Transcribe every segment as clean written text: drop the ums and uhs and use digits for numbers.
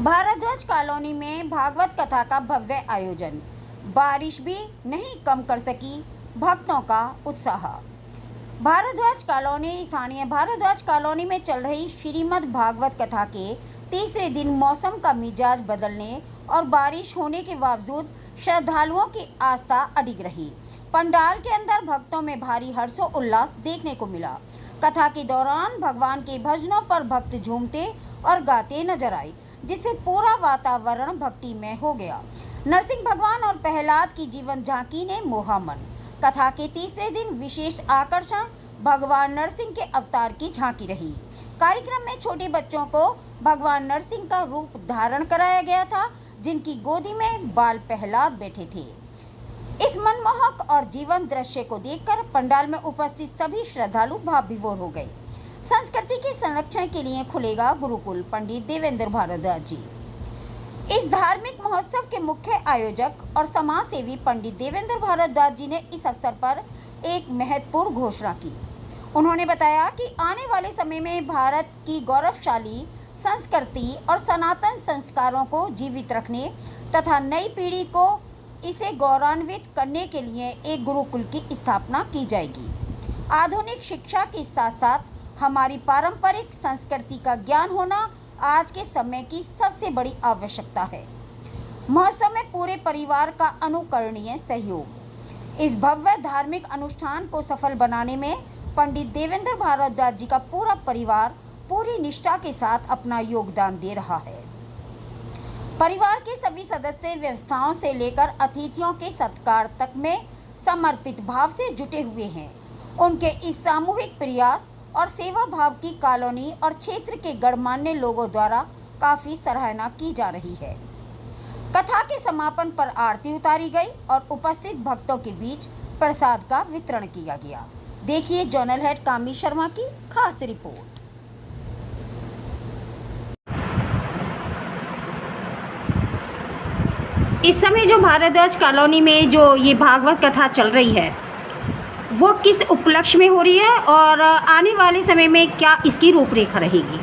Bhardwaj colony में भागवत कथा का भव्य आयोजन। बारिश भी नहीं कम कर सकी भक्तों का उत्साह। भारद्वाज कॉलोनी स्थानीय भारद्वाज कॉलोनी में चल रही श्रीमद् भागवत कथा के तीसरे दिन मौसम का मिजाज बदलने और बारिश होने के बावजूद श्रद्धालुओं की आस्था अडिग रही। पंडाल के अंदर भक्तों में भारी हर्षोल्लास देखने को मिला। कथा के दौरान भगवान के भजनों पर भक्त झूमते और गाते नजर आए, जिससे पूरा वातावरण भक्तिमय हो गया। नरसिंह भगवान और प्रहलाद की जीवन झांकी ने मोहा मन। कथा के तीसरे दिन विशेष आकर्षण भगवान नरसिंह के अवतार की झांकी रही। कार्यक्रम में छोटे बच्चों को भगवान नरसिंह का रूप धारण कराया गया था, जिनकी गोदी में बाल प्रहलाद बैठे थे। इस मनमोहक और जीवंत दृश्य को देखकर पंडाल में उपस्थित सभी श्रद्धालु भाव विभोर हो गए। संस्कृति के संरक्षण के लिए खुलेगा गुरुकुल, पंडित देवेंद्र भारद्वाज जी। इस धार्मिक महोत्सव के मुख्य आयोजक और समाज सेवी पंडित देवेंद्र भारद्वाज जी ने इस अवसर पर एक महत्वपूर्ण घोषणा की। उन्होंने बताया कि आने वाले समय में भारत की गौरवशाली संस्कृति और सनातन संस्कारों को जीवित रखने तथा नई पीढ़ी को इसे गौरवान्वित करने के लिए एक गुरुकुल की स्थापना की जाएगी। आधुनिक शिक्षा के साथ साथ हमारी पारंपरिक संस्कृति का ज्ञान होना आज के समय की सबसे बड़ी आवश्यकता है। महोत्सव में पूरे परिवार का अनुकरणीय सहयोग। इस भव्य धार्मिक अनुष्ठान को सफल बनाने में पंडित देवेंद्र भारद्वाज जी का पूरा परिवार पूरी निष्ठा के साथ अपना योगदान दे रहा है। परिवार के सभी सदस्य व्यवस्थाओं से लेकर अतिथियों के सत्कार तक में समर्पित भाव से जुटे हुए हैं। उनके इस सामूहिक प्रयास और सेवा भाव की कॉलोनी और क्षेत्र के गणमान्य लोगों द्वारा काफ़ी सराहना की जा रही है। कथा के समापन पर आरती उतारी गई और उपस्थित भक्तों के बीच प्रसाद का वितरण किया गया। देखिए जोनल हेड कामी शर्मा की खास रिपोर्ट। इस समय जो भारद्वाज कॉलोनी में जो ये भागवत कथा चल रही है वो किस उपलक्ष्य में हो रही है और आने वाले समय में क्या इसकी रूपरेखा रहेगी?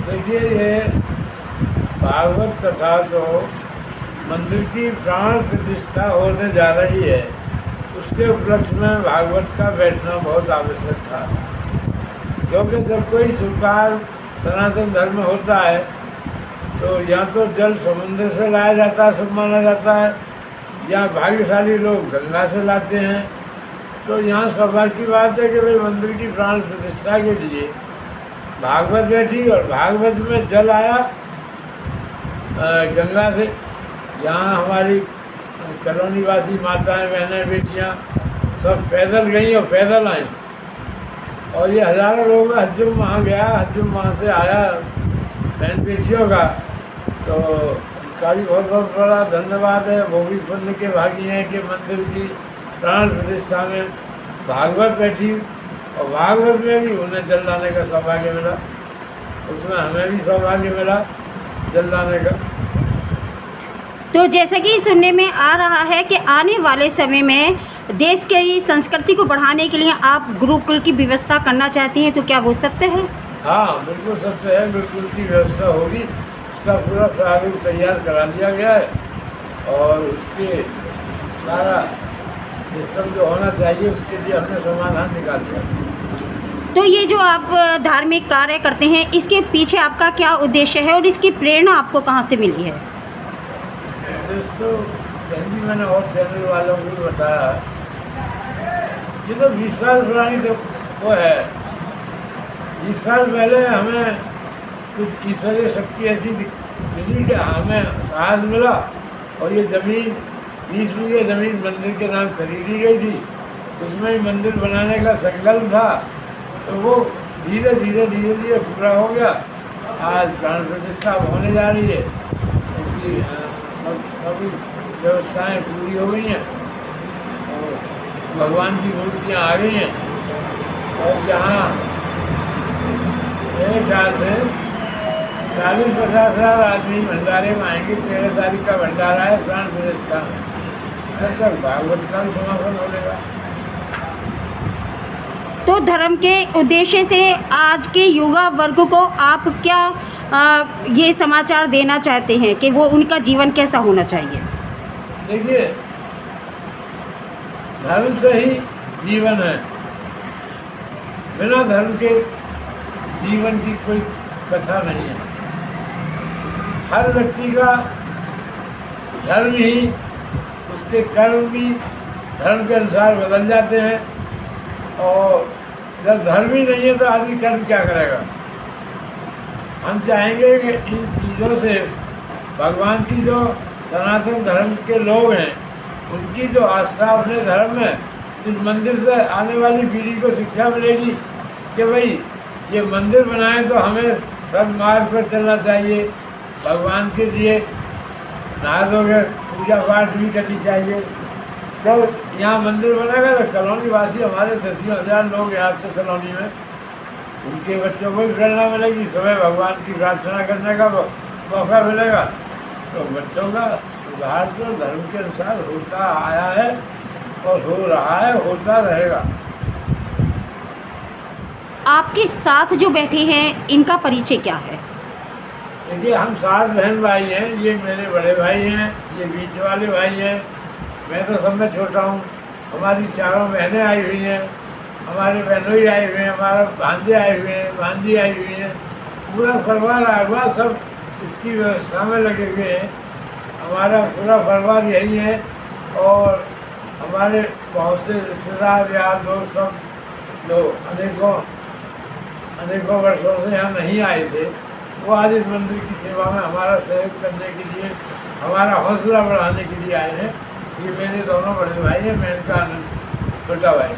देखिए, ये भागवत कथा तो मंदिर की प्राण प्रतिष्ठा होने जा रही है, उसके उपलक्ष्य में भागवत का बैठना बहुत आवश्यक था। क्योंकि जब कोई स्वीकार सनातन धर्म होता है तो या तो जल समुद्र से लाया जाता है, सब माना जाता है, या भाग्यशाली लोग गंगा से लाते हैं। तो यहाँ सौभाग्य की बात है कि भाई मंदिर की प्राण प्रतिष्ठा के लिए भागवत बैठी और भागवत में जल आया गंगा से। यहाँ हमारी कॉलोनी वासी माताएं, बहनें, बेटियाँ सब पैदल गई और पैदल आई, और ये हज़ारों लोगों का हजूम वहाँ गया, हजूम वहाँ से आया बहन बेटियों का। तो उनका भी बहुत बहुत बड़ा धन्यवाद है। वो भी पुण्य के भागी हैं कि मंदिर की प्राण प्रतिष्ठा में भागवत बैठी और भागवत में भी उन्हें जल लाने का सौभाग्य मिला, उसमें हमें भी सौभाग्य मिला जल लाने का। तो जैसा कि सुनने में आ रहा है कि आने वाले समय में देश की संस्कृति को बढ़ाने के लिए आप गुरुकुल की व्यवस्था करना चाहती हैं, तो क्या वो सत्य है? हाँ, बिल्कुल सत्य है। गुरुकुल की व्यवस्था होगी, उसका पूरा प्रारूप तैयार करा दिया गया है और उसके सारा सिस्टम जो होना चाहिए उसके लिए हमने समाधान निकाल दिया। तो ये जो आप धार्मिक कार्य करते हैं, इसके पीछे आपका क्या उद्देश्य है और इसकी प्रेरणा आपको कहाँ से मिली है? दोस्तों, पहले मैंने और चैनल वालों को भी बताया, ये तो 20 साल पुरानी तो वो है। 20 साल पहले हमें कुछ ईश्वरीय शक्ति ऐसी मिली कि हमें साहस मिला और ये ज़मीन 20 बीघे ज़मीन मंदिर के नाम खरीदी गई थी। उसमें ही मंदिर बनाने का संकल्प था, तो वो धीरे धीरे धीरे धीरे पूरा हो गया। आज प्राण प्रतिष्ठा होने जा रही है, क्योंकि सभी व्यवस्थाएं पूरी हो गई हैं और भगवान की मूर्तियाँ आ गई हैं। और जहाँ मेरे ख्याल से 40-50 हज़ार आदमी भंडारे में आएंगे। 13 तारीख का भंडारा है प्राण प्रतिष्ठा में, तब तक भागवत का समापन हो जाएगा। तो धर्म के उद्देश्य से आज के युवा वर्ग को आप क्या ये समाचार देना चाहते हैं कि वो उनका जीवन कैसा होना चाहिए? देखिए, धर्म से ही जीवन है। बिना धर्म के जीवन की कोई कथा नहीं है। हर व्यक्ति का धर्म ही, उसके कर्म भी धर्म के अनुसार बदल जाते हैं। और जब धर्म ही नहीं है तो आदमी कर्म क्या करेगा? हम चाहेंगे कि इन चीज़ों से भगवान की जो सनातन धर्म के लोग हैं उनकी जो आस्था अपने धर्म में, इस मंदिर से आने वाली पीढ़ी को शिक्षा मिलेगी कि भाई ये मंदिर बनाए तो हमें सन्मार्ग पर चलना चाहिए, भगवान के लिए नहा धोकर पूजा पाठ भी करनी चाहिए। जब यहाँ मंदिर बनेगा तो कॉलोनी वासी हमारे 10,000 लोग यहाँ से कॉलोनी में, उनके बच्चों को भी प्रेरणा मिलेगी, सुबह भगवान की प्रार्थना करने का मौका मिलेगा। तो बच्चों का सुधार तो धर्म के अनुसार होता आया है और हो रहा है, होता रहेगा। आपके साथ जो बैठे हैं इनका परिचय क्या है? देखिए, हम 7 बहन भाई हैं। ये मेरे बड़े भाई हैं, ये बीच वाले भाई हैं, मैं तो सब में छोटा हूँ। हमारी 4 बहनें आई हुई हैं, हमारे बहनोई आए हुए हैं, हमारा भांजे आए हुए हैं, भांजी आई हुई हैं, पूरा परिवार आया हुआ, सब इसकी व्यवस्था में लगे हुए हैं। हमारा पूरा परिवार यही है। और हमारे बहुत से रिश्तेदार यार दोस्त सब जो अनेकों वर्षों से यहाँ नहीं आए थे, वो आज इस मंदिर की सेवा में हमारा सहयोग करने के लिए, हमारा हौसला बढ़ाने के लिए आए हैं। ये मेरे दोनों बड़े भाई हैं, मैं इनका छोटा भाई।